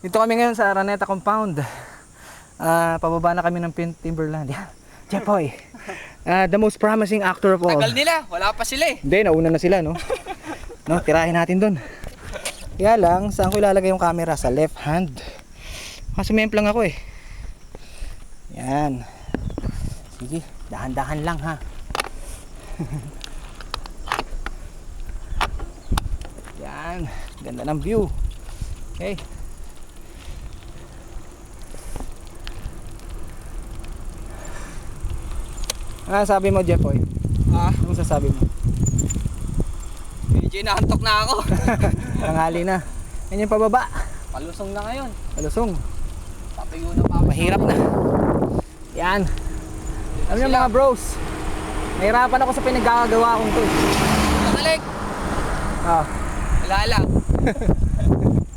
Dito kami ngayon sa Araneta Compound. Pababa na kami ng Timberland. Jepoy, the most promising actor of all. Tagal nila, wala pa sila eh. Hindi, nauna na sila, no? No, tirahin natin doon. Kaya lang, saan ko ilalagay yung camera? Sa left hand. Kasi may lang ako eh. Yan. Sige, dahan-dahan lang ha. Yan, ganda ng view. Okay. Ano sabi mo, Jepoy? Anong sasabi mo? Medyo inaantok na ako. Tanghali na. Yan yung pababa. Palusong na ngayon. Palusong. Patayo na pa. Mahirap na. Yan. Alam niyo mga bros, nahirapan ako sa pinagkakagawa kong to. Nakalik. Wala lang.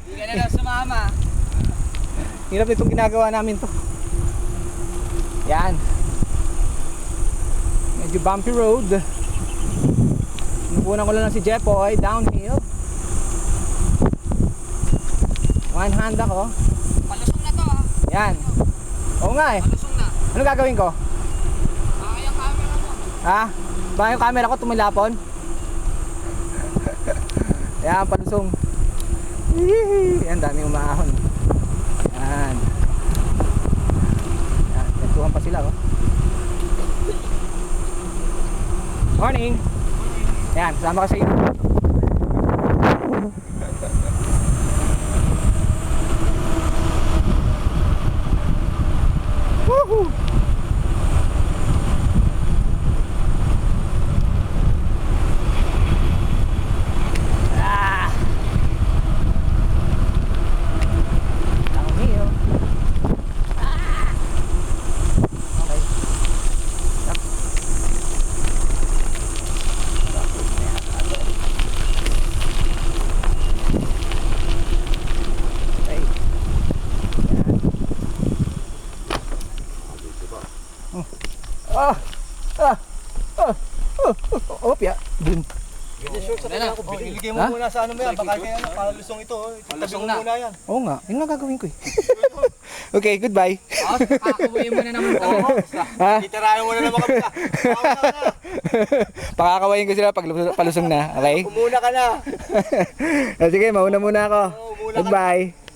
Hindi ka na lang sumama. Hirap itong ginagawa namin to. Yan. Medyo bumpy road. Nupunan ko lang si Jepoy, downhill. One hand ako. Palusong na to ah. Yan. Oo nga eh. Palusong na. Ano gagawin ko? Baka yung camera mo. Ha? Baka yung camera ko tumilapon? Yan, palusong. Yan, daming umaahon. Yan. Yan, nagtuhan pa sila oh. Morning! Yan, sama ka sa inyo. Woohoo! Downhill. Okay. Okay. Opya. Dun. Iligay mo muna sa ano mo yan, baka kaya palusong ito. Palusong Itabi mo na. muna yan. Oo nga, yun nga gagawin ko eh. Okay, goodbye. Kakabuhin mo na naman po. Ha? Titirayan mo na naman kami na. Pakakawain ko sila pag palusong na, okay? Umuna ka na. Sige, mauna muna ako. Oo, umuna ka na. Goodbye.